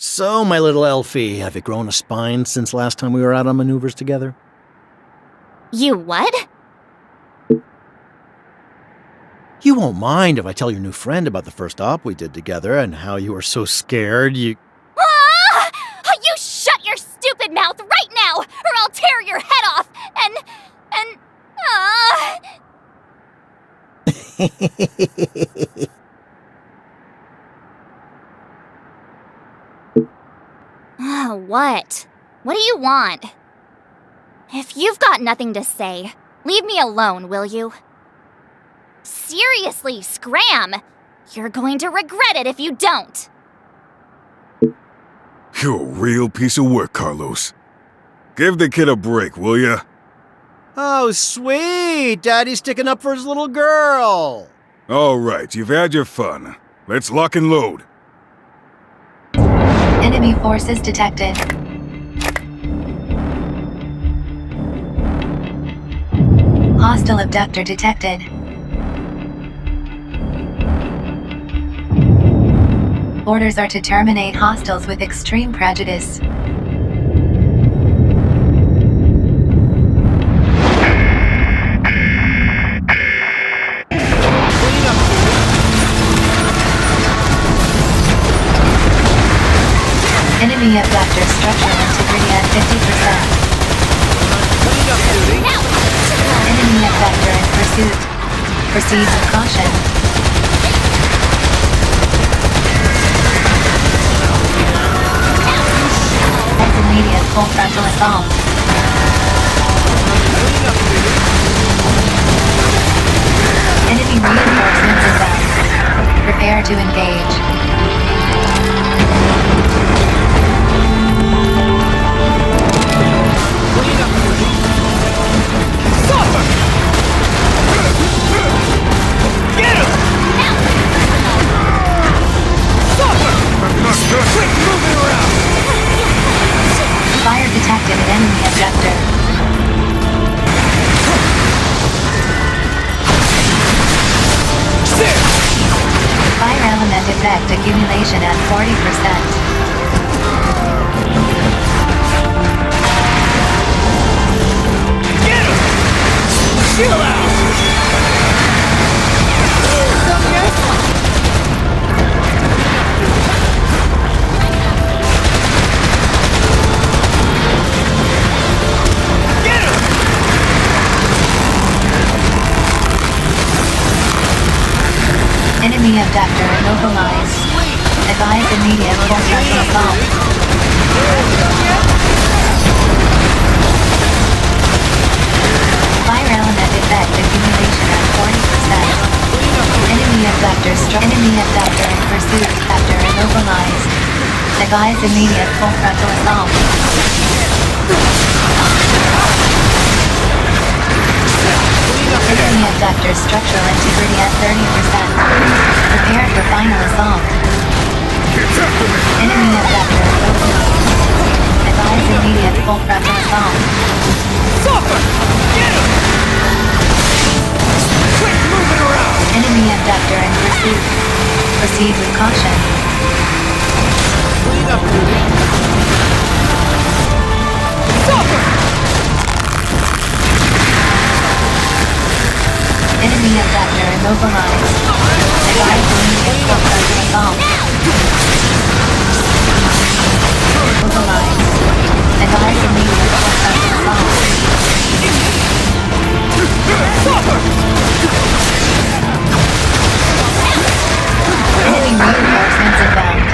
So, my little Elfie, have you grown a spine since last time we were out on maneuvers together? You what? You won't mind if I tell your new friend about the first op we did together and how you were so scared you... Ah! You shut your stupid mouth right now, or I'll tear your head off, and... What? What do you want? If you've got nothing to say, leave me alone, will you? Seriously, Scram! You're going to regret it if you don't! You're a real piece of work, Carlos. Give the kid a break, will ya? Oh, sweet! Daddy's sticking up for his little girl! All right, you've had your fun. Let's lock and load. Enemy forces detected. Hostile abductor detected. Orders are to terminate hostiles with extreme prejudice. Enemy abductor structural integrity at 50%. Enemy abductor in pursuit. Proceed with caution. Immediate full frontal assault. Enemy reinforcements inbound. Prepare to engage. Get him! Quick, moving around! Fire detected at enemy objector. Fire element effect accumulation at 40%. Get him! Chill out! Enemy abductor immobilized. Advise immediate full frontal assault. Fire element effect accumulation at 40%. Enemy abductor in pursuit. Abductor immobilized. Advise immediate full frontal assault. Enemy abductor structural integrity at 30%. Prepare for final assault. Enemy abductor immobilized. Advise immediate full frontal assault. Suffer! Get him! Quick, moving around! Enemy abductor in pursuit. Proceed with caution. Clean up, duty. Suffer! Enemy abductor immobilized. Advise immediate full frontal assault. Immobilized. Advise immediate full frontal assault. Suffer! Enemy reinforcements inbound.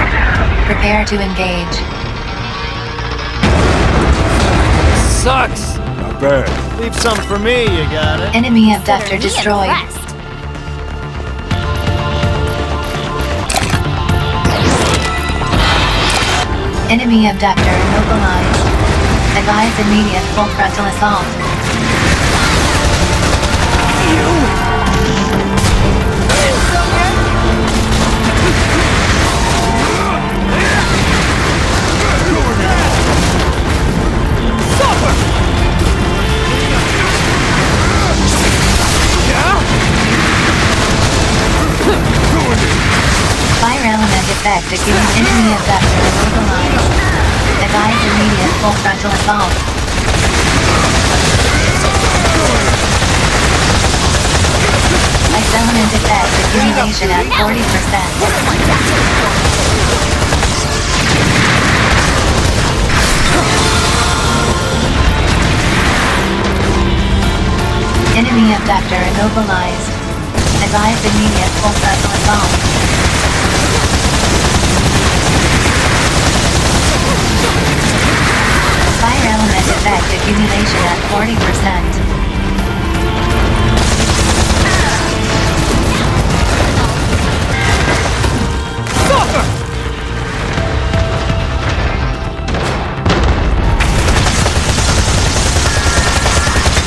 Prepare to engage. Sucks! Not bad. Leave some for me, you got it? Enemy abductor Consider me destroyed. impressed. Enemy abductor immobilized. Advise immediate full frontal assault. Fire element effect accumulated. Enemy abductor immobilized. frontal assault. Ice element effect accumulation at 40%. Enemy abductor immobilized. Advise immediate full frontal assault. Fire element effect accumulation at 40%. Suffer!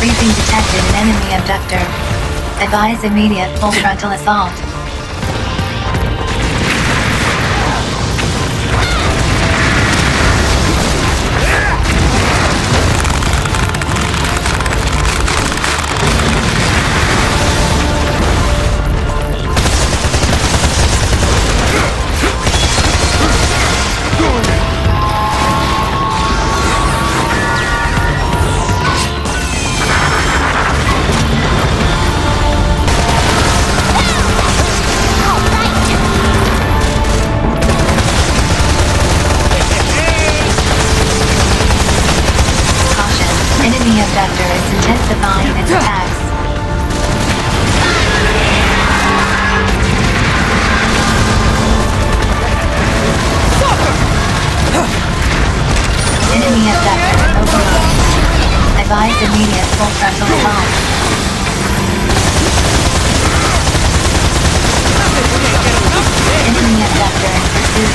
Briefing detected an enemy abductor. Advise immediate full frontal assault. Enemy abductor is intensifying its attacks. Enemy abductor immobilized. Advise immediate full frontal assault. Enemy abductor in pursuit.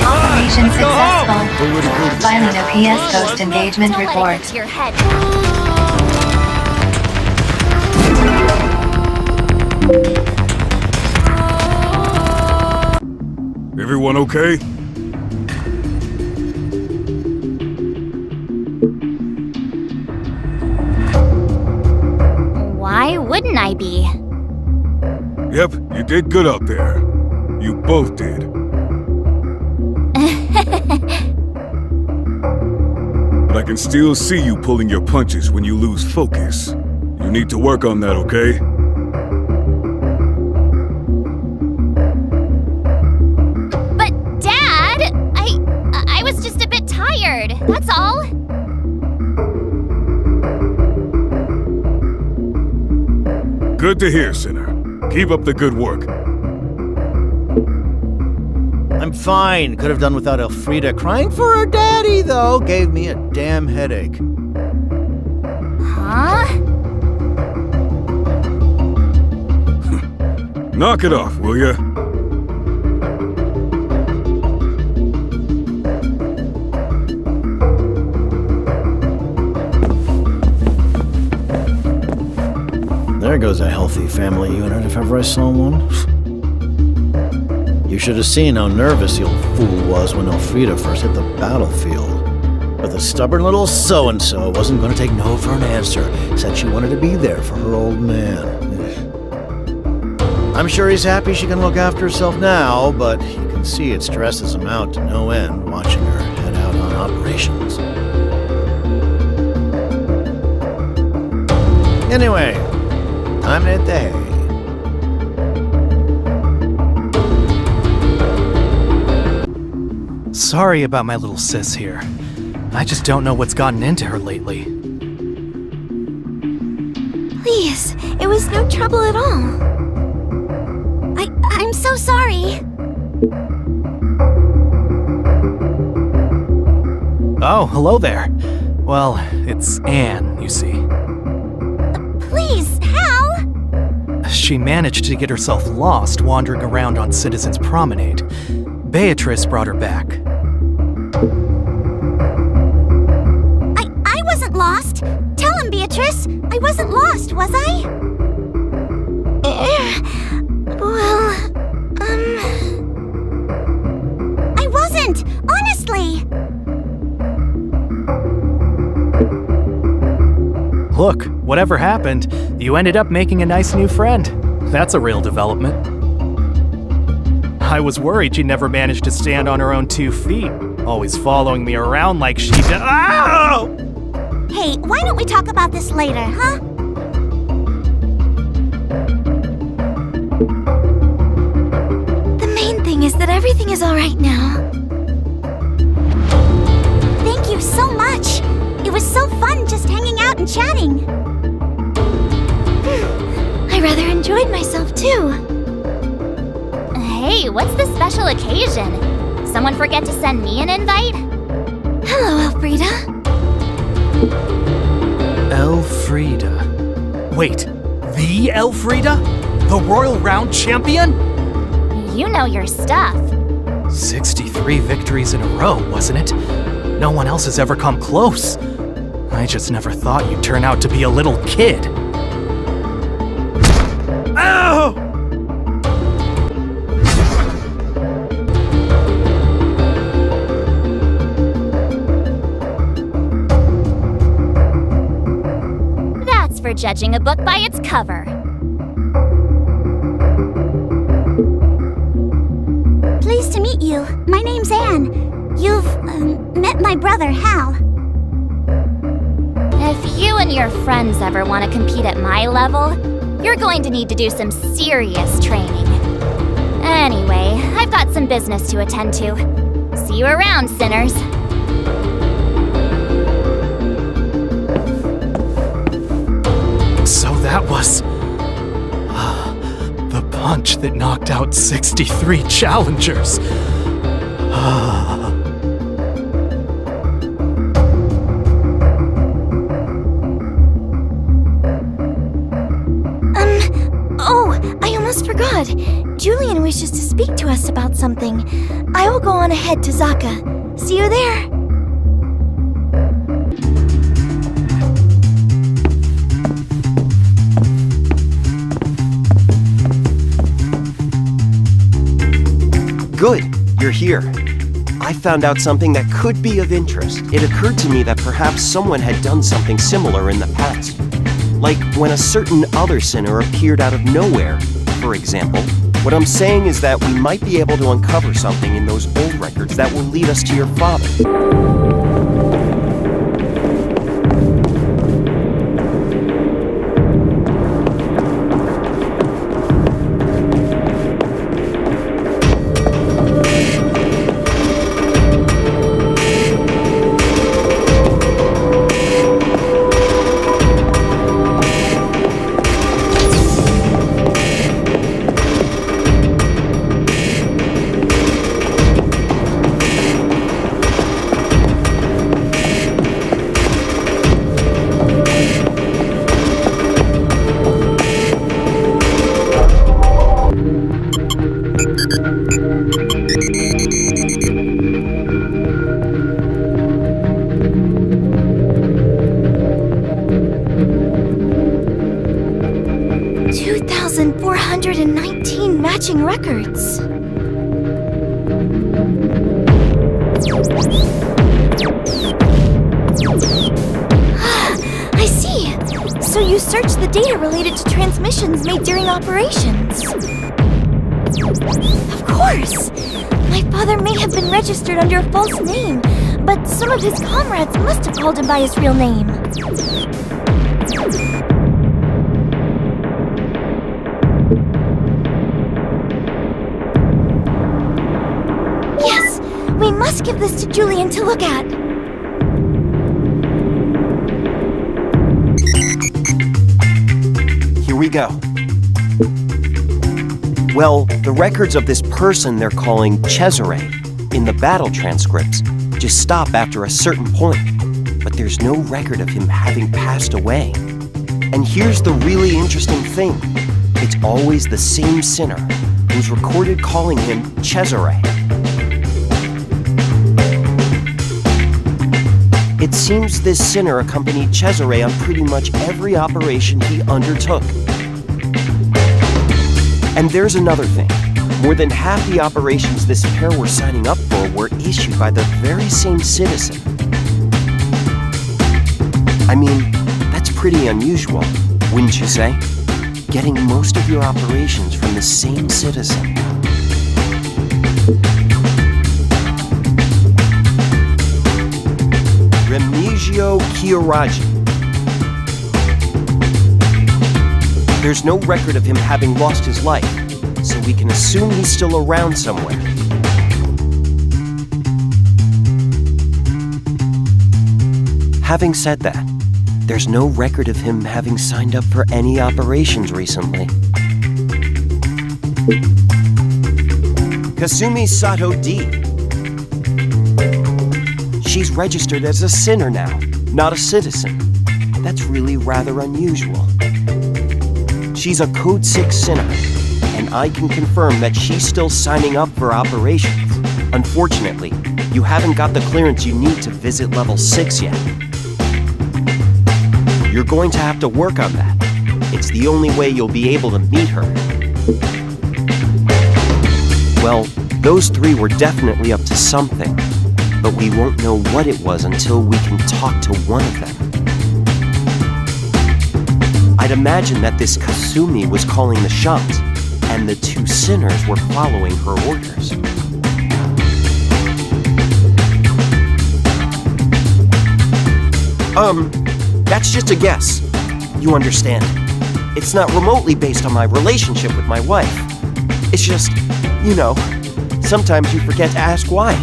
Operation successful. Filing a PS Coast engagement Don't let it report. get to your head. Everyone okay? Why wouldn't I be? Yep, you did good out there. You both did. But I can still see you pulling your punches when you lose focus. You need to work on that, okay? But Dad, I was just a bit tired. That's all. Good to hear, Sinner. Keep up the good work. I'm fine. Could have done without Elfrida. Crying for her daddy, though, gave me a damn headache. Huh? Knock it off, will ya? There goes a healthy family unit if ever I saw one. You should have seen how nervous the old fool was when Elfrida first hit the battlefield. But the stubborn little so-and-so wasn't going to take no for an answer. Said she wanted to be there for her old man. I'm sure he's happy she can look after herself now, but you can see it stresses him out to no end watching her head out on operations. Anyway, time to hit the hay. Sorry about my little sis here. I just don't know what's gotten into her lately. Please, it was no trouble at all. I'm so sorry. Oh, hello there. Well, it's Anne, you see. Please, Hal! She managed to get herself lost wandering around on Citizens Promenade. Beatrice brought her back. I wasn't lost. Tell him, Beatrice. I wasn't lost, was I? Well, I wasn't, honestly. Look, whatever happened, you ended up making a nice new friend. That's a real development. I was worried she'd never manage to stand on her own 2 feet, always following me around like she did. Ow! Hey, why don't we talk about this later, huh? The main thing is that everything is alright now. Thank you so much. It was so fun just hanging out and chatting. I rather enjoyed myself too. Hey, what's the special occasion? Someone forget to send me an invite? Hello, Elfrida. Elfrida. Wait, the Elfrida? The Royal Round Champion? You know your stuff. 63 victories in a row, wasn't it? No one else has ever come close. I just never thought you'd turn out to be a little kid. Ow! That's for judging a book by its cover. Pleased to meet you. My name's Anne. You've, met my brother, Hal. If you and your friends ever want to compete at my level, you're going to need to do some serious training. Anyway, I've got some business to attend to. See you around, sinners. So that was the punch that knocked out 63 challengers. I almost forgot. Julian wishes to speak to us about something. I will go on ahead to Zaka. See you there. Good, you're here. I found out something that could be of interest. It occurred to me that perhaps someone had done something similar in the past. Like when a certain other sinner appeared out of nowhere, for example. What I'm saying is that we might be able to uncover something in those old records that will lead us to your father. 2,419 matching records. I see. So you searched the data related to transmissions made during operations. Of course. My father may have been registered under a false name, but some of his comrades must have called him by his real name. Yes, we must give this to Julian to look at. Here we go. Well, the records of this person they're calling Cesare in the battle transcripts just stop after a certain point, but there's no record of him having passed away. And here's the really interesting thing. It's always the same sinner who's recorded calling him Cesare. It seems this sinner accompanied Cesare on pretty much every operation he undertook. And there's another thing. More than half the operations this pair were signing up for were issued by the very same citizen. I mean, that's pretty unusual, wouldn't you say? Getting most of your operations from the same citizen. Remigio Kiyoraji. There's no record of him having lost his life, so we can assume he's still around somewhere. Having said that, there's no record of him having signed up for any operations recently. Kasumi Sato D. She's registered as a sinner now, not a citizen. That's really rather unusual. She's a Code 6 sinner, and I can confirm that she's still signing up for operations. Unfortunately, you haven't got the clearance you need to visit level 6 yet. You're going to have to work on that. It's the only way you'll be able to meet her. Well, those three were definitely up to something, but we won't know what it was until we can talk to one of them. I'd imagine that this Kasumi was calling the shots, and the two sinners were following her orders. That's just a guess. You understand. It's not remotely based on my relationship with my wife. It's just, you know, sometimes you forget to ask why.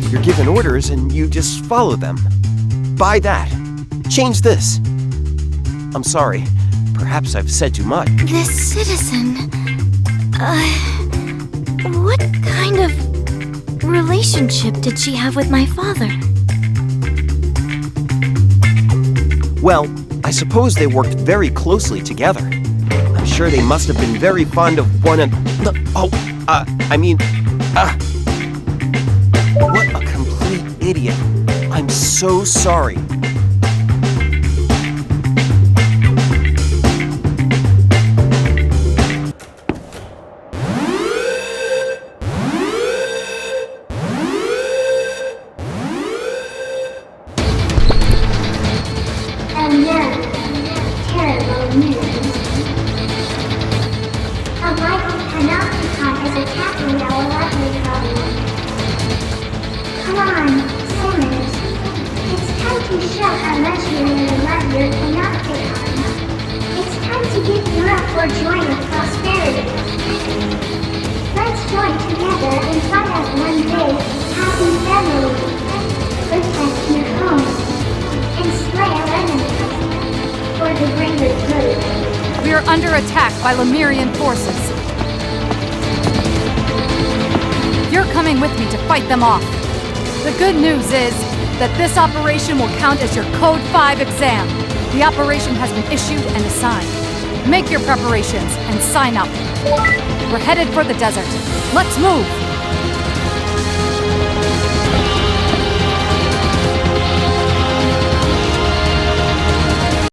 You're given orders and you just follow them. Buy that. Change this. I'm sorry. Perhaps I've said too much. This citizen... what kind of relationship did she have with my father? Well, I suppose they worked very closely together. I'm sure they must have been very fond of one another. What a complete idiot. I'm so sorry. And now, terrible news. A mighty Panopticon is attacking our lovely colony. Come on, sinners. It's time to show how much you really love your Panopticon. It's time to give Europe for joy and prosperity. Let's join together and find out one big, happy family. Protect your homes and slay our enemies for the greater good. We are under attack by Lemurian forces. You're coming with me to fight them off. The good news is that this operation will count as your Code 5 exam. The operation has been issued and assigned. Make your preparations and sign up. We're headed for the desert. Let's move!